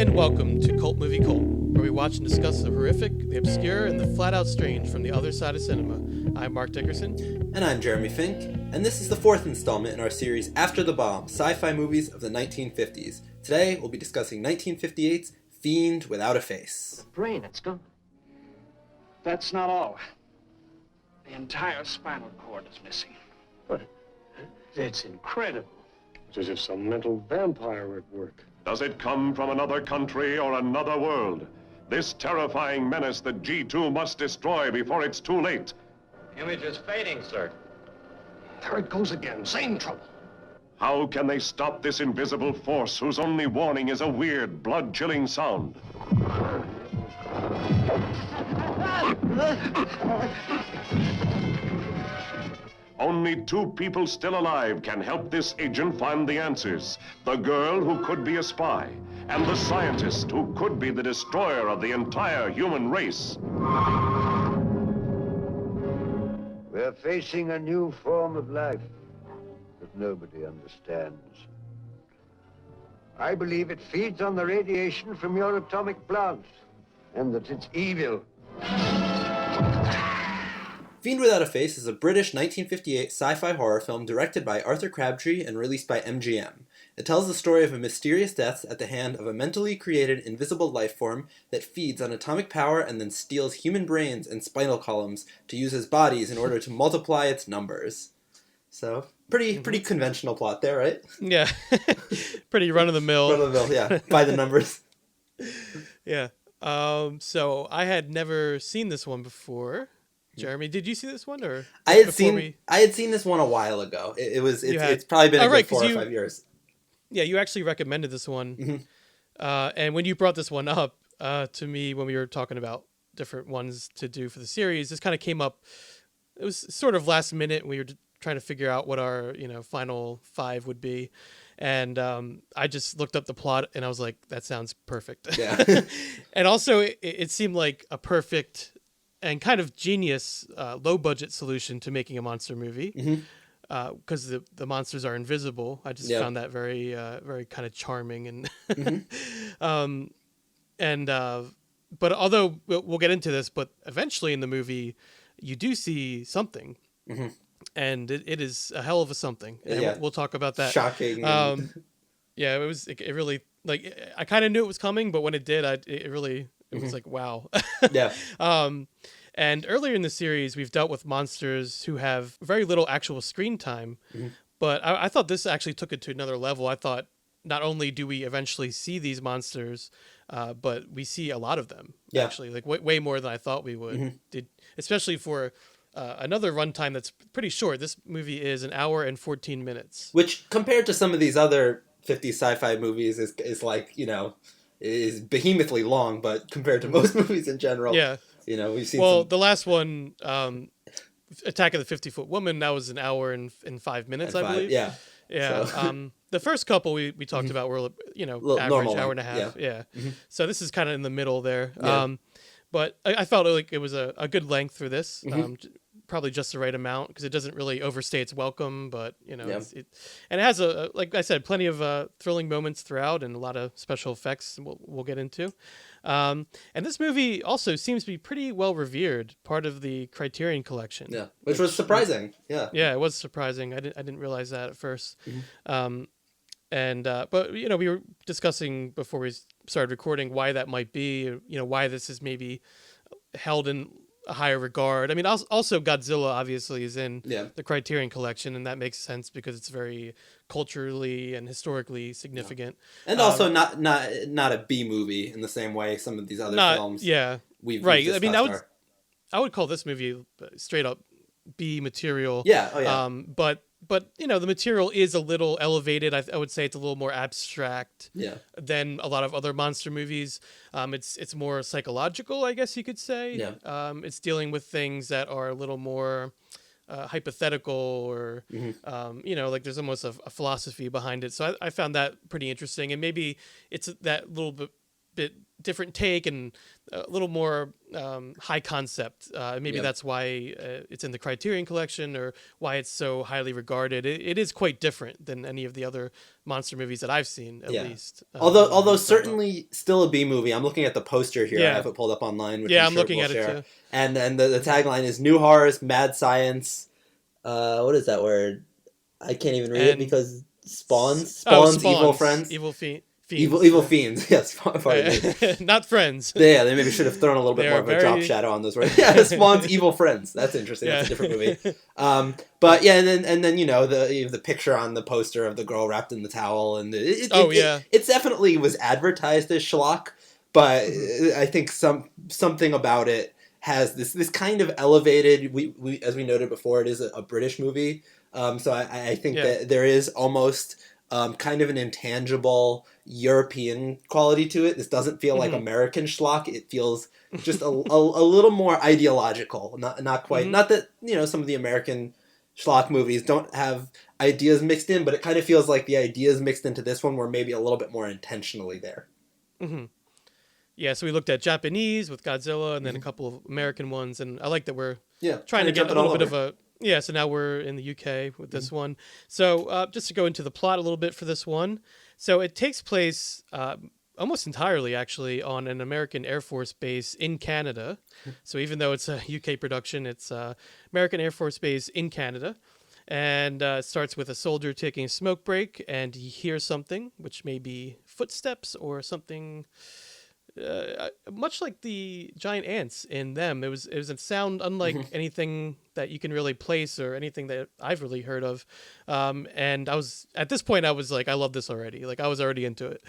and welcome to Cult Movie Cult, where we watch and discuss the horrific, the obscure, and the flat-out strange from the other side of cinema. I'm Mark Dickerson. And I'm Jeremy Fink, and this is the fourth installment in our series After the Bomb, sci-fi movies of the 1950s. Today, we'll be discussing 1958's Fiend Without a Face. The brain, it's gone. That's not all. The entire spinal cord is missing. But it's incredible. It's as if some mental vampire were at work. Does it come from another country or another world? This terrifying menace that G2 must destroy before it's too late. Image is fading, sir. There it goes again. Same trouble. How can they stop this invisible force whose only warning is a weird, blood-chilling sound? Only two people still alive can help this agent find the answers. The girl who could be a spy, and the scientist who could be the destroyer of the entire human race. We're facing a new form of life that nobody understands. I believe it feeds on the radiation from your atomic plants, and that it's evil. Fiend Without a Face is a British 1958 sci-fi horror film directed by Arthur Crabtree and released by MGM. It tells the story of a mysterious death at the hand of a mentally created invisible life form that feeds on atomic power and then steals human brains and spinal columns to use as bodies in order to multiply its numbers. So, pretty conventional plot there, right? Yeah. Pretty run-of-the-mill. Run-of-the-mill, yeah. By the numbers. Yeah. So I had never seen this one before. Jeremy, did you see this one, or I had seen this one a while ago. It's probably been a good 4 or 5 years. Yeah, you actually recommended this one, Mm-hmm. And when you brought this one up to me when we were talking about different ones to do for the series, this kind of came up. It was sort of last minute. We were trying to figure out what our final 5 would be, and I just looked up the plot and I was like, that sounds perfect. Yeah, and also it seemed like a perfect and kind of genius, low-budget solution to making a monster movie, because the monsters are invisible. I just found that very, very kind of charming, and but although we'll get into this, but eventually in the movie, you do see something, and it is a hell of a something, and we'll talk about that. Shocking. Yeah, it really, like, I kind of knew it was coming, but when it did, it was like, wow. Yeah. And earlier in the series, we've dealt with monsters who have very little actual screen time, but I thought this actually took it to another level. I thought not only do we eventually see these monsters, but we see a lot of them, actually, like way more than I thought we would. Especially for another runtime that's pretty short. This movie is 1 hour and 14 minutes. Which, compared to some of these other 50s sci-fi movies, is like, is behemothly long, but compared to most movies in general, we've seen. Well, the last one, Attack of the 50-Foot Woman, that was 1 hour and 5 minutes, I believe. Yeah. So. The first couple we talked about were average normal, hour and a half. Yeah. Mm-hmm. So this is kind of in the middle there. Yeah. But I felt like it was a good length for this. Probably just the right amount, because it doesn't really overstay its welcome, but and it has like I said, plenty of thrilling moments throughout and a lot of special effects we'll get into. And this movie also seems to be pretty well revered, part of the Criterion Collection. Yeah, which was surprising. Yeah. Yeah, it was surprising. I didn't realize that at first. But we were discussing before we started recording why that might be. Why this is maybe held in a higher regard. I mean, also Godzilla obviously is in the Criterion Collection, and that makes sense because it's very culturally and historically significant. And also not a B movie in the same way some of these other films. Yeah, we've I mean, I would call this movie straight up B material. Yeah. Oh yeah. But the material is a little elevated. I would say it's a little more abstract than a lot of other monster movies. It's more psychological, I guess you could say. Yeah. It's dealing with things that are a little more hypothetical, or like there's almost a philosophy behind it. So I found that pretty interesting, and maybe it's that little bit different take and a little more high concept. Maybe that's why it's in the Criterion Collection, or why it's so highly regarded. It is quite different than any of the other monster movies that I've seen, at least. Although certainly still a B movie. I'm looking at the poster here. I have it pulled up online, which I'm looking at it too. And then the tagline is "New Horrors, Mad Science." What is that word? I can't even read it because Spawns, Evil Friends, Evil Fiends. Evil Fiends, yes. Not friends. Yeah, they maybe should have thrown a little bit more of a drop shadow on those words. Yeah, Spawn's Evil Friends. That's interesting. That's a different movie. But yeah, and then the picture on the poster of the girl wrapped in the towel, and it definitely was advertised as schlock, but I think something about it has this kind of elevated. We as we noted before, it is a British movie, so I think that there is almost kind of an intangible European quality to it. This doesn't feel like American schlock. It feels just a little more ideological. Not quite. Not that some of the American schlock movies don't have ideas mixed in, but it kind of feels like the ideas mixed into this one were maybe a little bit more intentionally there. Mm-hmm. Yeah, so we looked at Japanese with Godzilla, and then a couple of American ones, and I like that we're trying to get a little bit of a... Yeah, so now we're in the UK with this one. So just to go into the plot a little bit for this one. So it takes place almost entirely, actually, on an American Air Force base in Canada. So even though it's a UK production, it's American Air Force base in Canada. And it starts with a soldier taking a smoke break, and he hears something, which may be footsteps or something... much like the giant ants in Them. It was a sound unlike anything that you can really place or anything that I've really heard of. And I was at this point I was like, I love this already. Like I was already into it.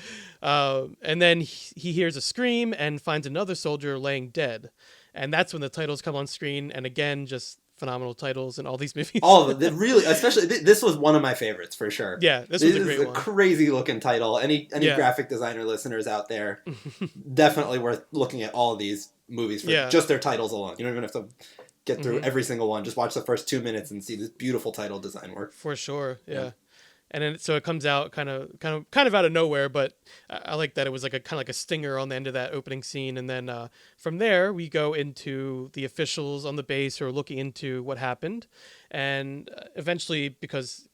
And then he hears a scream and finds another soldier laying dead. And that's when the titles come on screen. And again, just phenomenal titles in all these movies. All of them, really, especially this was one of my favorites for sure. Yeah, this was a great one. Crazy looking title. Any graphic designer listeners out there, definitely worth looking at all of these movies for just their titles alone. You don't even have to get through every single one. Just watch the first 2 minutes and see this beautiful title design work. For sure, yeah. And then so it comes out kind of out of nowhere, but I like that it was like a stinger on the end of that opening scene, and then from there we go into the officials on the base who are looking into what happened, and eventually, because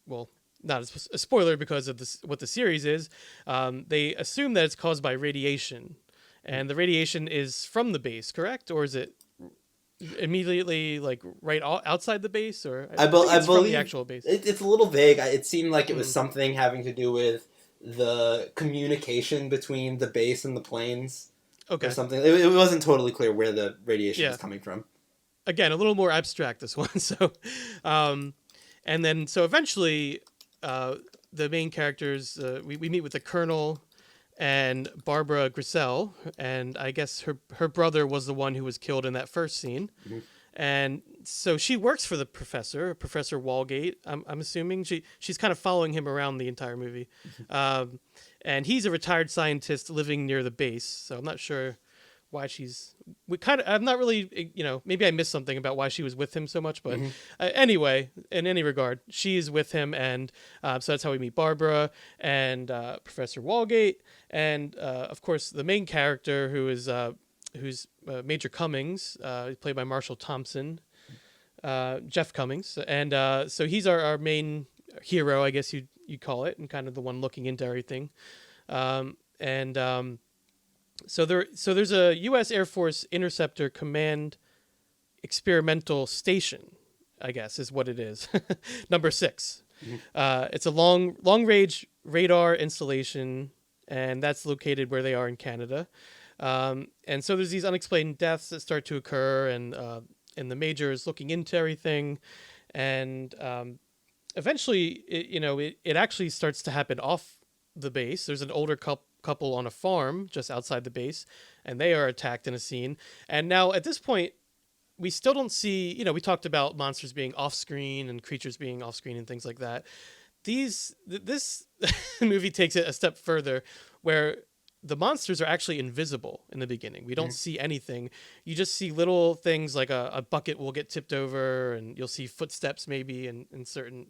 not a spoiler because of what the series is, they assume that it's caused by radiation, and the radiation is from the base, correct, or is it immediately like right outside the base, or I believe from the actual base? It's a little vague. It seemed like it was something having to do with the communication between the base and the planes, or something. It wasn't totally clear where the radiation was coming from. Again, a little more abstract, this one. So, and then so eventually, the main characters we meet with the colonel and Barbara Grissel, and I guess her brother was the one who was killed in that first scene. And so she works for the Professor Walgate. I'm assuming she's kind of following him around the entire movie. And he's a retired scientist living near the base. So I'm not sure why I'm not really, maybe I missed something about why she was with him so much, but anyway, in any regard, she is with him, and so that's how we meet Barbara and Professor Walgate, and of course the main character who's Major Cummings, played by Marshall Thompson, Jeff Cummings, and so he's our main hero, I guess you'd call it, and kind of the one looking into everything, So there's a U.S. Air Force Interceptor Command experimental station, I guess is what it is, number 6. It's a long-range radar installation, and that's located where they are in Canada. And so there's these unexplained deaths that start to occur, and the Major is looking into everything, and eventually, it actually starts to happen off the base. There's an older couple on a farm just outside the base, and they are attacked in a scene. And now at this point, we still don't see, we talked about monsters being off screen and creatures being off screen and things like that. This movie takes it a step further, where the monsters are actually invisible in the beginning. We don't see anything. You just see little things like a bucket will get tipped over, and you'll see footsteps maybe in certain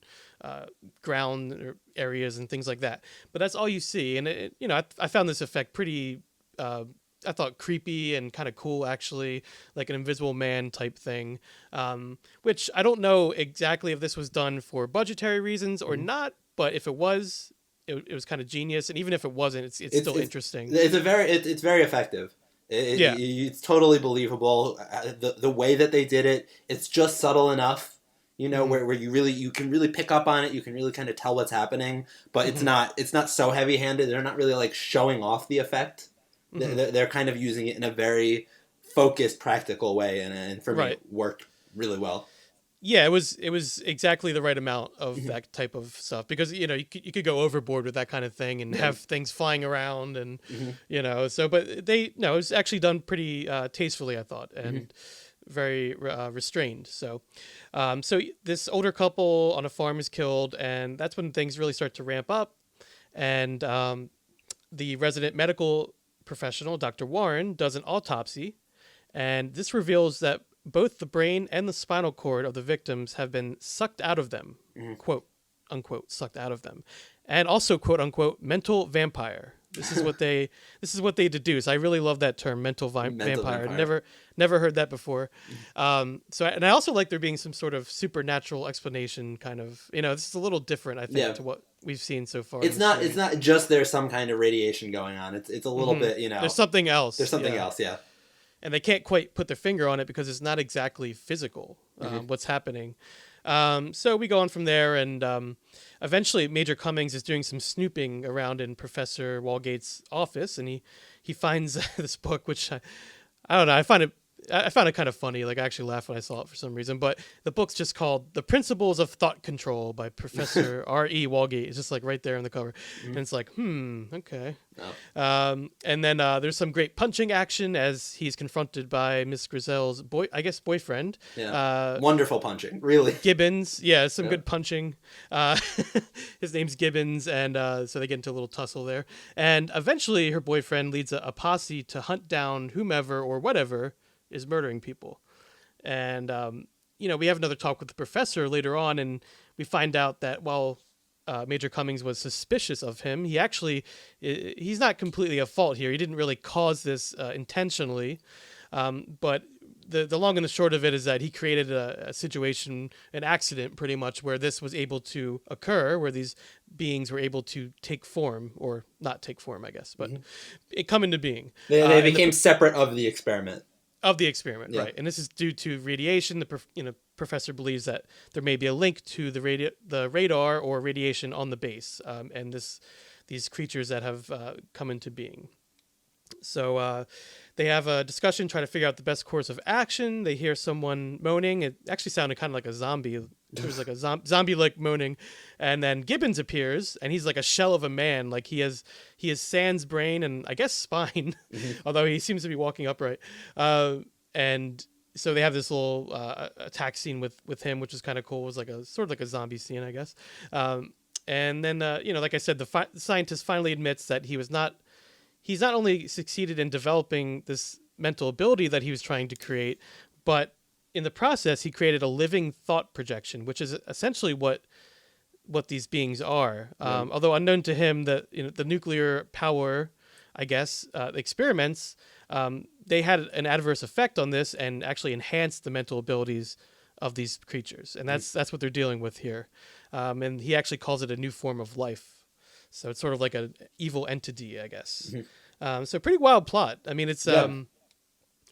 ground areas and things like that. But that's all you see. And I found this effect pretty I thought creepy and kind of cool, actually, like an Invisible Man type thing, which I don't know exactly if this was done for budgetary reasons or not, but if it was, it was kind of genius. And even if it wasn't, it's still interesting. It's very effective. It's totally believable. The way that they did it, it's just subtle enough, where you can really pick up on it. You can really kind of tell what's happening, but it's not so heavy handed. They're not really like showing off the effect. They're kind of using it in a very focused, practical way, and for me, it worked really well. Yeah, it was exactly the right amount of that type of stuff, because you could go overboard with that kind of thing and have things flying around and but it was actually done pretty tastefully, I thought, and very restrained. So this older couple on a farm is killed, and that's when things really start to ramp up, and the resident medical professional, Dr. Warren, does an autopsy, and this reveals that both the brain and the spinal cord of the victims have been sucked out of them, quote unquote, sucked out of them, and also quote unquote mental vampire. This is what they deduce. I really love that term, mental vampire. Never heard that before. And I also like there being some sort of supernatural explanation, kind of. This is a little different, I think, to what we've seen so far. It's not just there's some kind of radiation going on. It's a little bit, There's something else. There's something else, yeah. And they can't quite put their finger on it because it's not exactly physical, what's happening. So we go on from there, and eventually Major Cummings is doing some snooping around in Professor Walgate's office, and he finds this book, which I don't know, I found it kind of funny. Like, I actually laughed when I saw it for some reason. But the book's just called The Principles of Thought Control by Professor R.E. Walgate. It's just like right there on the cover. And it's like, okay. Oh. And then there's some great punching action as he's confronted by Miss Grizel's boyfriend. Yeah. Wonderful punching, really. Gibbons. Yeah, some good punching. His name's Gibbons. And so they get into a little tussle there. And eventually her boyfriend leads a posse to hunt down whomever or whatever is murdering people. And we have another talk with the professor later on, and we find out that while Major Cummings was suspicious of him, he's not completely at fault here. He didn't really cause this intentionally, but the long and the short of it is that he created a situation, an accident pretty much, where this was able to occur, where these beings were able to take form, or not take form, I guess, but it come into being. They became separate of the experiment. Of the experiment, right. And this is due to radiation. The professor believes that there may be a link to the radar or radiation on the base, and these creatures that have come into being. So they have a discussion, try to figure out the best course of action. They hear someone moaning. It actually sounded kind of like a zombie. There was like a zombie-like moaning, and then Gibbons appears, and he's like a shell of a man. Like he has sans brain and I guess spine, although he seems to be walking upright. And so they have this little attack scene with him, which is kind of cool. It was like a zombie scene, I guess. And then like I said, the scientist finally admits that he's not only succeeded in developing this mental ability that he was trying to create, but in the process, he created a living thought projection, which is essentially what these beings are. Although unknown to him, the nuclear power, I guess, experiments, they had an adverse effect on this and actually enhanced the mental abilities of these creatures, and that's what they're dealing with here. And he actually calls it a new form of life. So it's sort of like an evil entity, I guess. So pretty wild plot. I mean, it's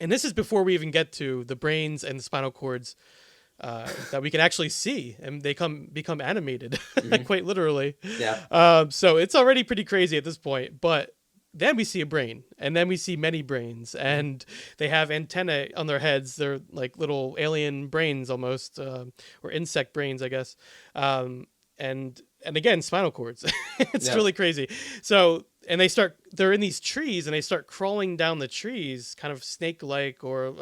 and this is before we even get to the brains and the spinal cords that we can actually see, and they become animated, quite literally. Yeah. So it's already pretty crazy at this point, but then we see a brain, and then we see many brains, and they have antennae on their heads. They're like little alien brains almost, or insect brains, I guess. And again, spinal cords. It's really crazy. So, and they're in these trees, and they start crawling down the trees, kind of snake-like or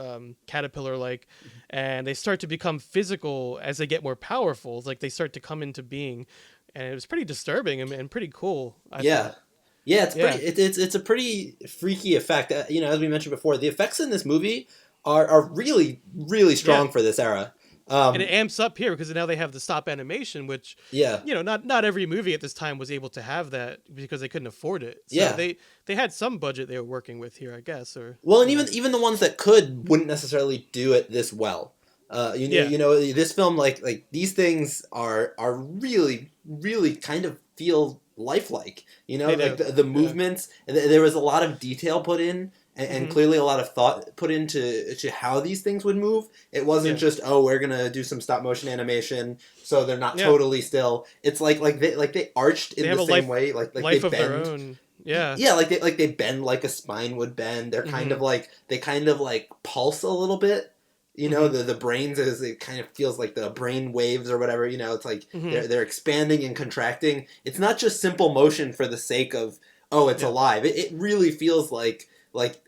caterpillar-like, and they start to become physical as they get more powerful. It's like they start to come into being, and it was pretty disturbing and pretty cool. I thought. Yeah, it's a pretty freaky effect. As we mentioned before, the effects in this movie are really, really strong for this era. And it amps up here because now they have the stop animation, which, Yeah. not every movie at this time was able to have that because they couldn't afford it. So Yeah. they had some budget they were working with here, I guess. Or Well, and even the ones that could wouldn't necessarily do it this well. This film, like these things are really, really kind of feel lifelike. Like the movements. There was a lot of detail put in. And clearly a lot of thought put into how these things would move. It wasn't just, we're gonna do some stop motion animation, so they're not totally still. It's like they arched in the same way, like life they of bend. their own. Yeah, yeah, like they bend like a spine would bend. They're kind of like they kind of like pulse a little bit. The brains it kind of feels like the brain waves or whatever. It's like they're expanding and contracting. It's not just simple motion for the sake of it's alive. It really feels like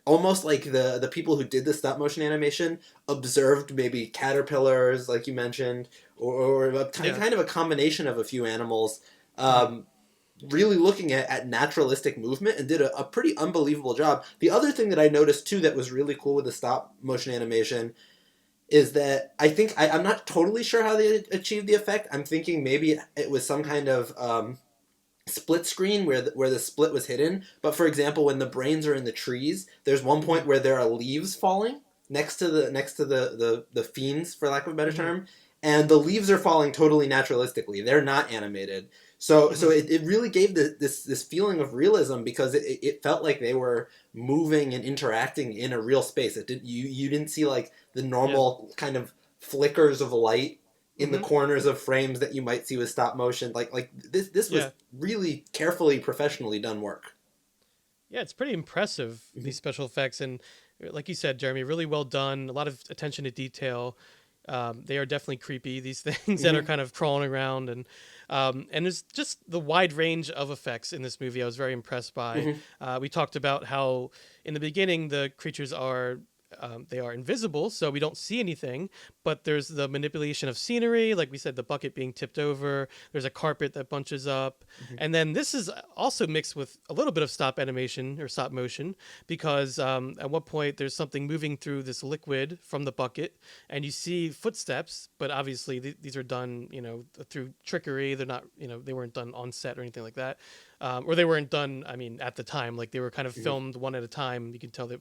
almost like the people who did the stop motion animation observed maybe caterpillars, like you mentioned, or kind of a combination of a few animals, really looking at naturalistic movement and did a pretty unbelievable job. The other thing that I noticed too that was really cool with the stop motion animation is that I think I'm not totally sure how they achieved the effect. I'm thinking maybe it was some kind of split screen where the split was hidden. But for example, when the brains are in the trees, there's one point where there are leaves falling next to the fiends, for lack of a better term, and the leaves are falling totally naturalistically. They're not animated. So it really gave this feeling of realism because it felt like they were moving and interacting in a real space. You didn't see like the normal kind of flickers of light in the corners of frames that you might see with stop motion. Like this was really carefully, professionally done work. Yeah, it's pretty impressive, these special effects. And like you said, Jeremy, really well done. A lot of attention to detail. They are definitely creepy, these things that are kind of crawling around. And there's just the wide range of effects in this movie I was very impressed by. We talked about how in the beginning the creatures are they are invisible, so we don't see anything, but there's the manipulation of scenery, like we said, the bucket being tipped over, there's a carpet that bunches up, and then this is also mixed with a little bit of stop animation or stop motion, because at one point there's something moving through this liquid from the bucket, and you see footsteps, but obviously these are done, through trickery. They're not, they weren't done on set or anything like that. Or they weren't done, at the time, like they were kind of filmed one at a time. You can tell that,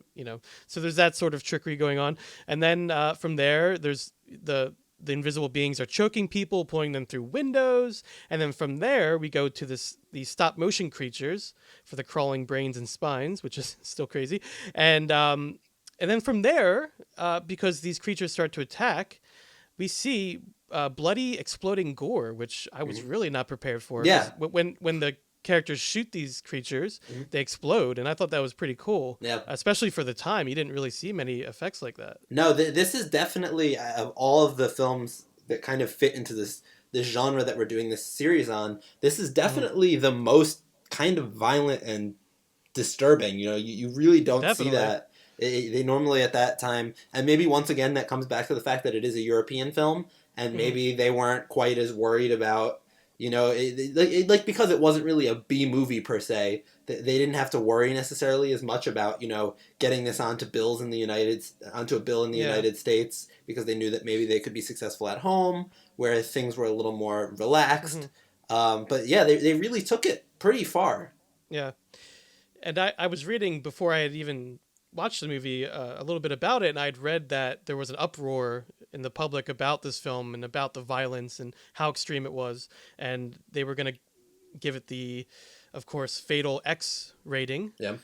so there's that sort of trickery going on. And then from there, there's the invisible beings are choking people, pulling them through windows. And then from there, we go to these stop motion creatures for the crawling brains and spines, which is still crazy. And then from there, because these creatures start to attack, we see bloody exploding gore, which I was really not prepared for. Yeah. When the characters shoot these creatures, they explode, and I thought that was pretty cool. Yeah, especially for the time, you didn't really see many effects like that. No, this is definitely of all of the films that kind of fit into this genre that we're doing this series on. This is definitely the most kind of violent and disturbing. You really don't see that. They normally at that time, and maybe once again that comes back to the fact that it is a European film, and maybe they weren't quite as worried about. Because it wasn't really a B movie per se, they didn't have to worry necessarily as much about getting this onto a bill in the United States, because they knew that maybe they could be successful at home where things were a little more relaxed. But yeah, they really took it pretty far. Yeah, and I was reading before I had even watched the movie a little bit about it, and I'd read that there was an uproar in the public about this film and about the violence and how extreme it was, and they were going to give it the, of course, fatal X rating. Yeah.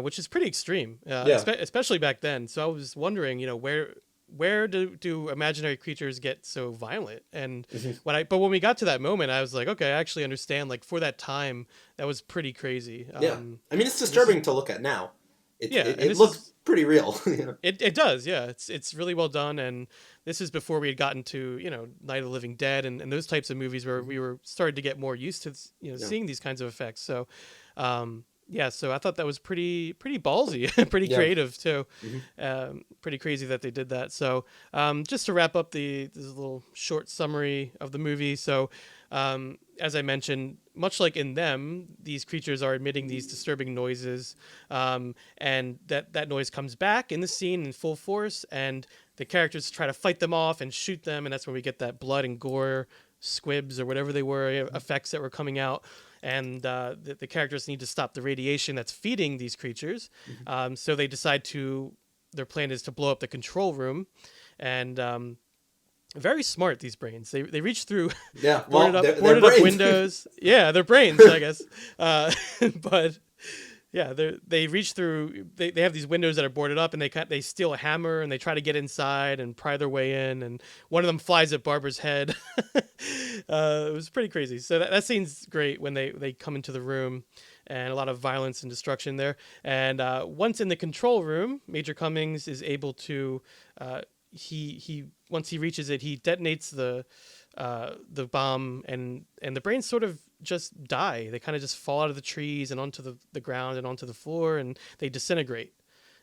Which is pretty extreme, especially back then. So I was wondering, where do imaginary creatures get so violent? And when we got to that moment, I was like, okay, I actually understand. Like for that time, that was pretty crazy. It's disturbing to look at now. It looks pretty real. It does, yeah. It's really well done, and this is before we had gotten to Night of the Living Dead and those types of movies where we were starting to get more used to seeing these kinds of effects. So, so I thought that was pretty ballsy, pretty creative too. Pretty crazy that they did that. So just to wrap up this little short summary of the movie. So As I mentioned, much like in them, these creatures are emitting these disturbing noises, and that noise comes back in the scene in full force, and the characters try to fight them off and shoot them, and that's when we get that blood and gore squibs or whatever they were effects that were coming out. And the characters need to stop the radiation that's feeding these creatures. So they decide their plan is to blow up the control room, and very smart, these brains. They reach through boarded up windows. Yeah, they're brains, I guess. But yeah, they reach through. They have these windows that are boarded up, and they steal a hammer and they try to get inside and pry their way in. And one of them flies at Barbara's head. It was pretty crazy. So that scene's great when they come into the room, and a lot of violence and destruction there. And once in the control room, Major Cummings is able to. He once he reaches it, he detonates the bomb, and the brains sort of just die. They kind of just fall out of the trees and onto the ground and onto the floor, and they disintegrate.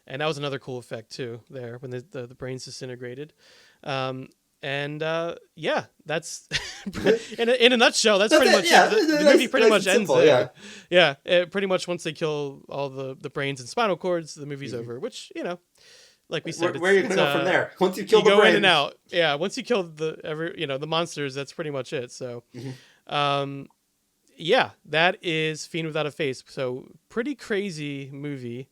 And that was another cool effect too there when the brains disintegrated. Yeah, that's in a nutshell. That's pretty much the movie. Pretty much ends simple, there. Yeah, pretty much once they kill all the brains and spinal cords, the movie's over. Which like we said, where are you gonna go from there? Once you kill the go brains. in and out. Yeah, once you kill the monsters, that's pretty much it. So, yeah, that is Fiend Without a Face. So pretty crazy movie.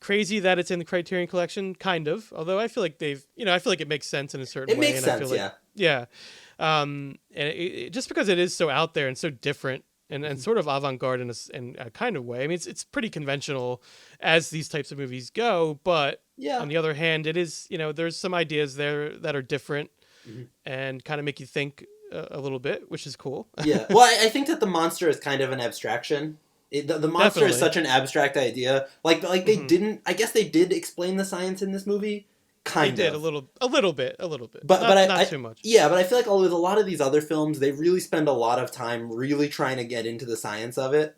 Crazy that it's in the Criterion Collection, kind of. Although I feel like I feel like it makes sense in a certain way. It makes sense, I feel like, yeah. And just because it is so out there and so different. And sort of avant-garde in a kind of way. I mean, it's pretty conventional as these types of movies go, but on the other hand, it is, there's some ideas there that are different and kind of make you think a little bit, which is cool. Yeah. Well, I think that the monster is kind of an abstraction. The monster is such an abstract idea. Like they didn't, I guess they did explain the science in this movie. Kind they of. did a little bit, but not too much. Yeah, but I feel like with a lot of these other films, they really spend a lot of time really trying to get into the science of it.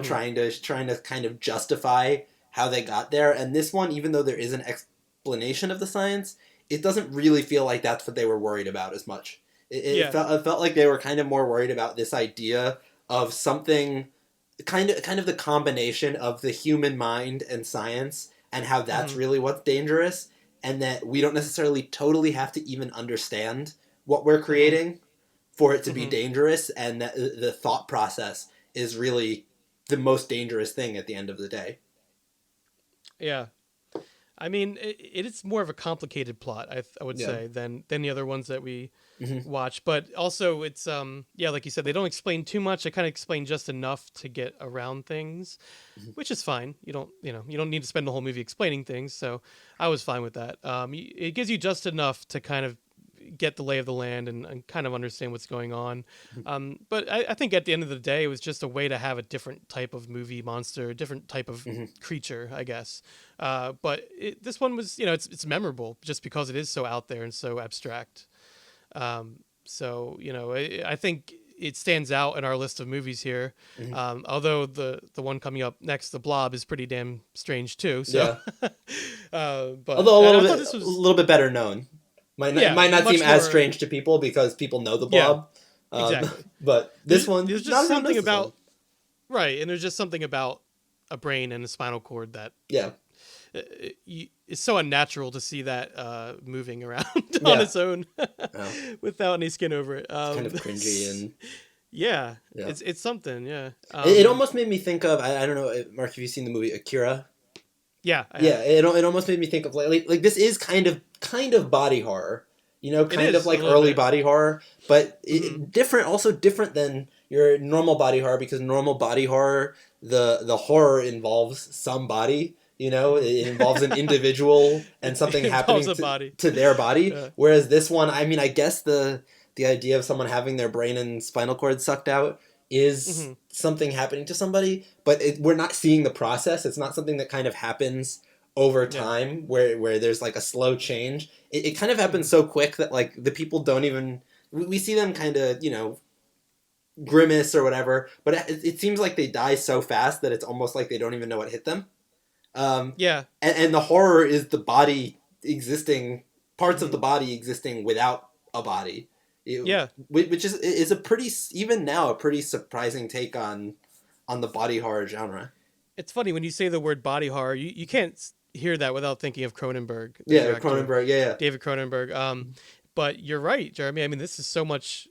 Trying to kind of justify how they got there. And this one, even though there is an explanation of the science, it doesn't really feel like that's what they were worried about as much. It felt like they were kind of more worried about this idea of something, kind of the combination of the human mind and science, and how that's really what's dangerous. And that we don't necessarily totally have to even understand what we're creating for it to be dangerous, and that the thought process is really the most dangerous thing at the end of the day. Yeah. I mean, it's more of a complicated plot, I would say, than the other ones that we watch. But also, it's like you said, they don't explain too much. They kind of explain just enough to get around things, which is fine. You don't need to spend the whole movie explaining things. So I was fine with that. It gives you just enough to kind of get the lay of the land and kind of understand what's going on. But I think at the end of the day, it was just a way to have a different type of movie monster, a different type of creature, I guess. But this one was, it's memorable just because it is so out there and so abstract. So, I think it stands out in our list of movies here. Although the one coming up next, The Blob, is pretty damn strange too. So, but although a little bit better known. Might not seem as strange to people because people know The Blob. Exactly. But this one, there's just something about, right. And there's just something about a brain and a spinal cord that it's so unnatural to see that moving around on its own without any skin over it. It's kind of cringy and it's something. Yeah. It almost made me think of, I don't know, Mark, have you seen the movie Akira? Yeah. It almost made me think of like this is kind of body horror, kind of like early body horror, but different than your normal body horror, because normal body horror, the horror involves some body. It involves an individual and something happening to their body. Yeah. Whereas this one, I mean, I guess the idea of someone having their brain and spinal cord sucked out is something happening to somebody, but we're not seeing the process. It's not something that kind of happens over time where there's like a slow change. It kind of happens so quick that like the people don't even, we see them kind of, grimace or whatever, but it seems like they die so fast that it's almost like they don't even know what hit them. And the horror is the body existing, parts of the body existing without a body, Yeah. Which is a pretty, even now, a pretty surprising take on the body horror genre. It's funny when you say the word body horror, you can't hear that without thinking of Cronenberg, the Yeah, director, Cronenberg. Yeah. David Cronenberg. But you're right, Jeremy. I mean, this is so much.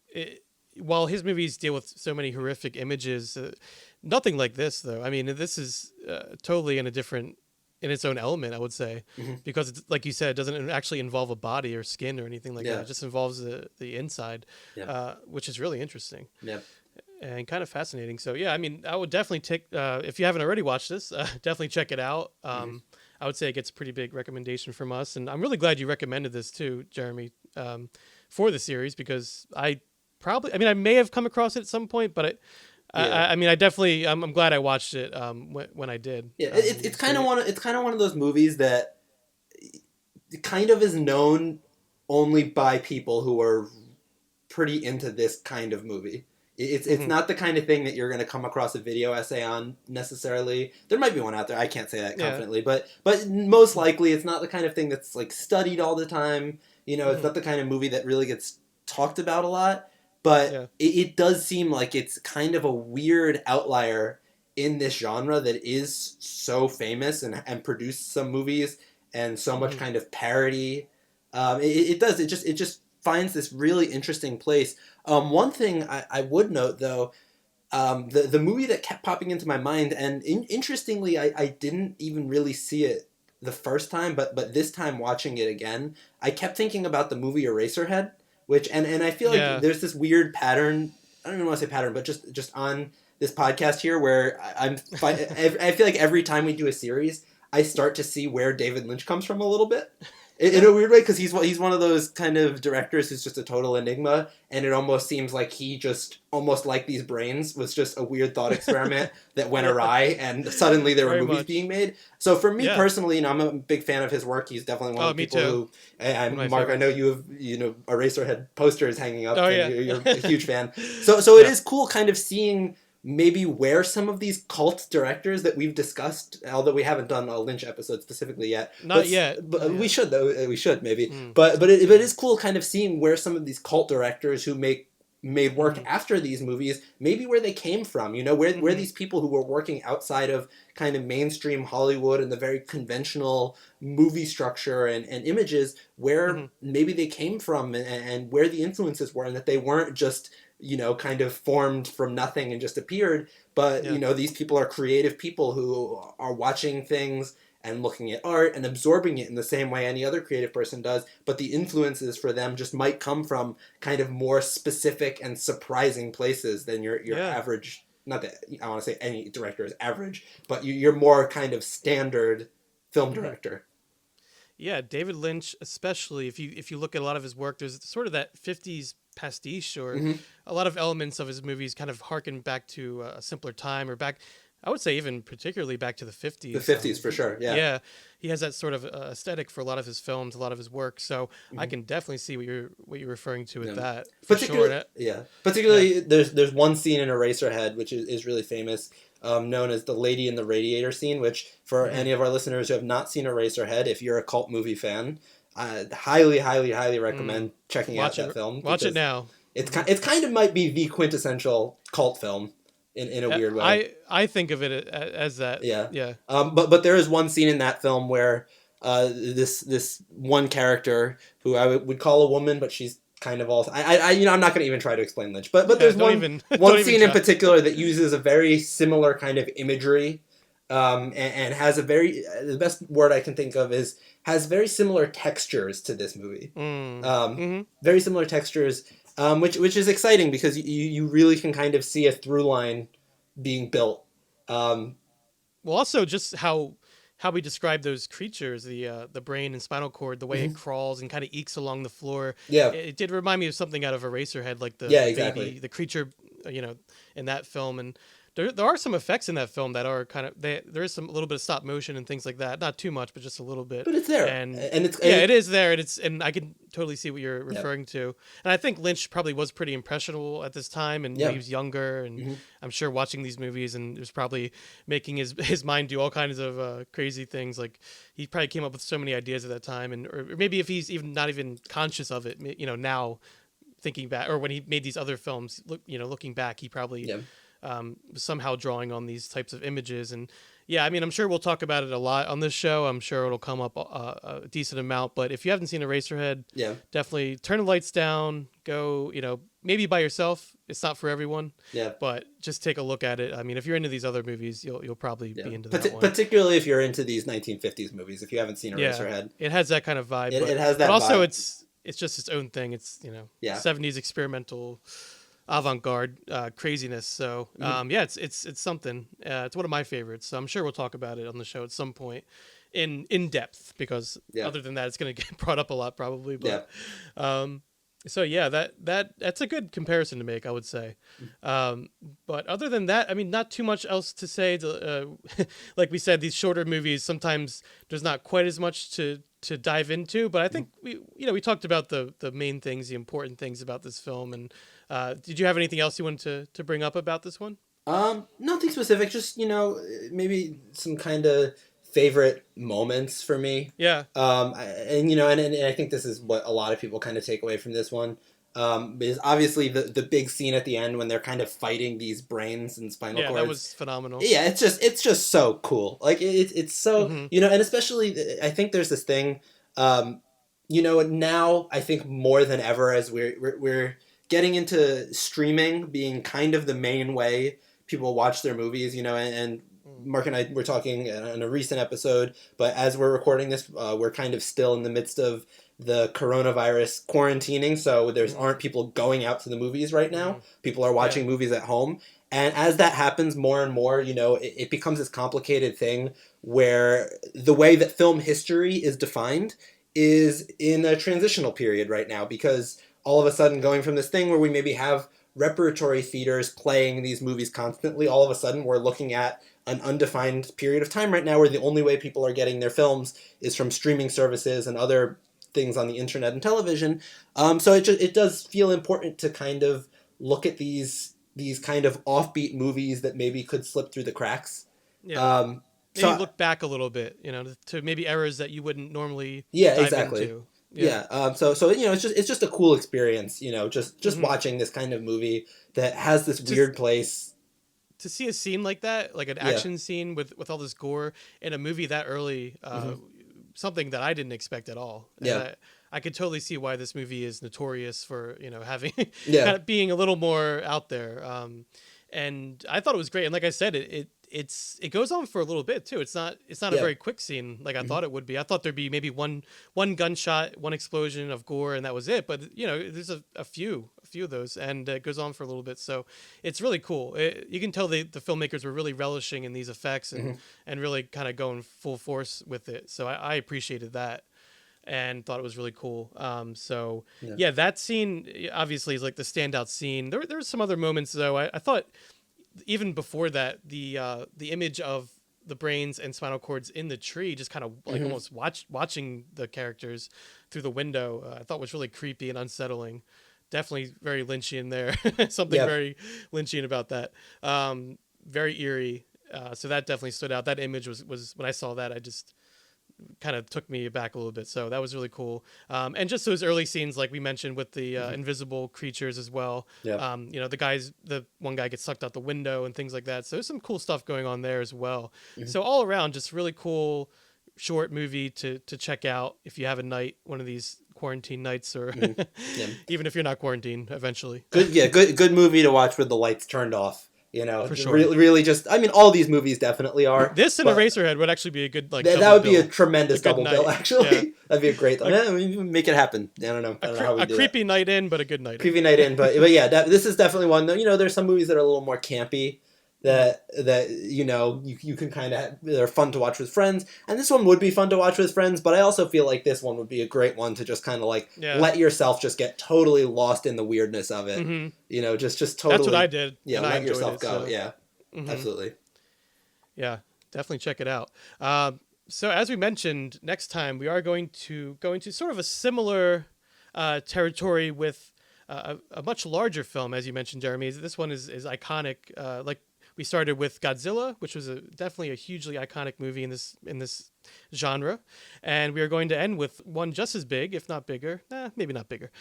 While his movies deal with so many horrific images, nothing like this, though. I mean, this is totally in its own element, I would say, because it's, like you said, it doesn't actually involve a body or skin or anything like that. It just involves the inside, which is really interesting. Yeah. And kind of fascinating. So yeah, I mean, I would definitely take if you haven't already watched this, definitely check it out. I would say it gets a pretty big recommendation from us, and I'm really glad you recommended this too, Jeremy, for the series, because I may have come across it at some point, but I'm glad I watched it when I did. Yeah, it's kind of one of those movies that kind of is known only by people who are pretty into this kind of movie. It's not the kind of thing that you're going to come across a video essay on necessarily. There might be one out there. I can't say that confidently, but most likely it's not the kind of thing that's like studied all the time. It's not the kind of movie that really gets talked about a lot. But it does seem like it's kind of a weird outlier in this genre that is so famous and produced some movies and so much kind of parody. It just finds this really interesting place. One thing I would note, though, the movie that kept popping into my mind, and interestingly, I didn't even really see it the first time, but this time watching it again, I kept thinking about the movie Eraserhead, which, and I feel like there's this weird pattern, I don't even want to say pattern, but just on this podcast here, where I feel like every time we do a series, I start to see where David Lynch comes from a little bit. In a weird way, because he's one of those kind of directors who's just a total enigma, and it almost seems like he just, almost like These Brains, was just a weird thought experiment that went awry, and suddenly there were movies being made. So for me personally, I'm a big fan of his work. He's definitely one of the people who, and Mark, I know you have Eraserhead posters hanging up, and you're a huge fan. So it is cool kind of seeing maybe where some of these cult directors that we've discussed, although we haven't done a Lynch episode specifically yet. Not yet. We should, though. We should, maybe. But it is cool kind of seeing where some of these cult directors who made work after these movies, maybe where they came from, where these people who were working outside of kind of mainstream Hollywood and the very conventional movie structure and images, where maybe they came from and where the influences were, and that they weren't just kind of formed from nothing and just appeared. But, these people are creative people who are watching things and looking at art and absorbing it in the same way any other creative person does. But the influences for them just might come from kind of more specific and surprising places than your average, not that I want to say any director is average, but you're more kind of standard film director. Yeah, David Lynch, especially if you look at a lot of his work, there's sort of that 50s pastiche, or a lot of elements of his movies kind of harken back to a simpler time, or back, I would say even particularly back to the 50s. The 50s for sure, yeah. Yeah, he has that sort of aesthetic for a lot of his films, a lot of his work. So I can definitely see what you're referring to with that. Particularly, there's one scene in Eraserhead which is really famous, known as the Lady in the Radiator scene, which for any of our listeners who have not seen Eraserhead, if you're a cult movie fan, I highly recommend checking out that film. Watch it now. It's kind of might be the quintessential cult film in a weird way. I think of it as that. Yeah. But there is one scene in that film where this one character who I would call a woman, but she's kind of also I'm not going to even try to explain Lynch, but there's one scene in particular that uses a very similar kind of imagery, and has a very, the best word I can think of is, has very similar textures to this movie. Very similar textures, which is exciting because you really can kind of see a through line being built. Well, also just how we describe those creatures, the brain and spinal cord, the way it crawls and kind of ekes along the floor. Yeah, it did remind me of something out of Eraserhead, like the baby, the creature, in that film. And there are some effects in that film that are kind of, there is a little bit of stop motion and things like that. Not too much, but just a little bit. But it's there, and it is there, and I can totally see what you're referring to. And I think Lynch probably was pretty impressionable at this time, and he was younger, and I'm sure watching these movies, and it was probably making his mind do all kinds of crazy things. Like he probably came up with so many ideas at that time, or maybe if he's even not even conscious of it, now thinking back, or when he made these other films, looking back, he probably was somehow drawing on these types of images. And yeah, I mean, I'm sure we'll talk about it a lot on this show. I'm sure it'll come up a decent amount. But if you haven't seen Eraserhead, definitely turn the lights down. Go, maybe by yourself. It's not for everyone. Yeah. But just take a look at it. I mean, if you're into these other movies, you'll probably be into that one. Particularly if you're into these 1950s movies. If you haven't seen Eraserhead, it has that kind of vibe. It has that. But also, vibe. It's just its own thing. It's 70s experimental, avant-garde craziness. So it's something. It's one of my favorites. So I'm sure we'll talk about it on the show at some point in depth, because other than that, it's going to get brought up a lot probably. But so that's a good comparison to make, I would say. But other than that, I mean, not too much else to say. Like we said, these shorter movies, sometimes there's not quite as much to dive into, but I think we talked about the main things, the important things about this film. And did you have anything else you wanted to bring up about this one? Nothing specific, just maybe some kind of favorite moments for me. Yeah. And I think this is what a lot of people kind of take away from this one. Is obviously the big scene at the end when they're kind of fighting these brains and spinal cords. Yeah, that was phenomenal. Yeah, it's just so cool. Like it's so and especially I think there's this thing, now I think more than ever, as we're getting into streaming being kind of the main way people watch their movies. And Mark and I were talking in a recent episode, but as we're recording this, we're kind of still in the midst of the coronavirus quarantining, so aren't people going out to the movies right now. People are watching movies at home. And as that happens more and more, it becomes this complicated thing where the way that film history is defined is in a transitional period right now, because all of a sudden going from this thing where we maybe have repertory theaters playing these movies constantly, all of a sudden we're looking at an undefined period of time right now where the only way people are getting their films is from streaming services and other things on the internet and television. So it does feel important to kind of look at these kind of offbeat movies that maybe could slip through the cracks. Yeah. Maybe look back a little bit, to maybe eras that you wouldn't normally dive into. So it's just a cool experience, just watching this kind of movie that has this weird place. To see a scene like that, like an action scene with all this gore in a movie that early, something that I didn't expect at all. And I could totally see why this movie is notorious for, having kind of being a little more out there. And I thought it was great. And like I said, it goes on for a little bit too. It's not a very quick scene like I thought it would be. I thought there'd be maybe one gunshot, one explosion of gore, and that was it. But there's a few of those, and it goes on for a little bit. So it's really cool. You can tell the filmmakers were really relishing in these effects and really kind of going full force with it. So I appreciated that and thought it was really cool. So that scene obviously is like the standout scene. There were some other moments though. I thought, even before that, the image of the brains and spinal cords in the tree, just kind of like almost watching the characters through the window, I thought was really creepy and unsettling. Definitely very Lynchian there. Something very Lynchian about that. Very eerie. So that definitely stood out. That image was when I saw that, I just kind of took me back a little bit. So that was really cool. And just those early scenes, like we mentioned, with the invisible creatures as well. The one guy gets sucked out the window and things like that. So there's some cool stuff going on there as well. So all around, just really cool short movie to check out if you have a night, one of these quarantine nights, or even if you're not quarantined eventually. Good movie to watch with the lights turned off. For sure. Really just, I mean, all these movies definitely are. This and Eraserhead would actually be a good, that would be a tremendous double bill, actually. Yeah. That'd be a great, make it happen. I don't know how we do a creepy night in, but a good night creepy night in, but this is definitely one, there's some movies that are a little more campy that you can kind of, they're fun to watch with friends, and this one would be fun to watch with friends, but I also feel like this one would be a great one to just kind of let yourself just get totally lost in the weirdness of it. Just totally. That's what I did. Yeah, let yourself go. So. Absolutely. Yeah, definitely check it out. So as we mentioned, next time we are going to go into sort of a similar territory with a much larger film, as you mentioned, Jeremy. This one is iconic. Like we started with Godzilla, which was definitely a hugely iconic movie in this genre, and we are going to end with one just as big, if not bigger. Maybe not bigger.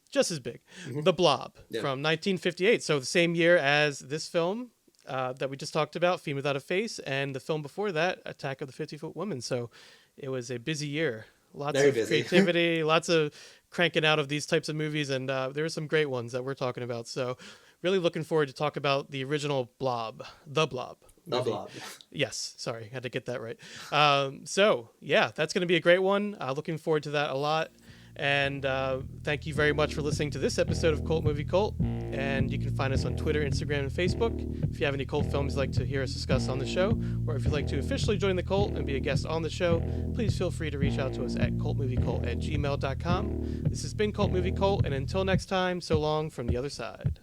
just as big. The Blob from 1958. So the same year as this film that we just talked about, Fiend Without a Face, and the film before that, Attack of the 50-Foot Woman. So it was a busy year. Lots Very of busy. creativity, lots of cranking out of these types of movies, and there are some great ones that we're talking about. So really looking forward to talk about the original Blob, The Blob. The movie. Blob. Yes, sorry, had to get that right. So yeah, that's going to be a great one. Looking forward to that a lot. And thank you very much for listening to this episode of Cult Movie Cult. And you can find us on Twitter, Instagram, and Facebook. If you have any cult films you'd like to hear us discuss on the show, or if you'd like to officially join the cult and be a guest on the show, please feel free to reach out to us at cultmoviecult@gmail.com. This has been Cult Movie Cult, and until next time, so long from the other side.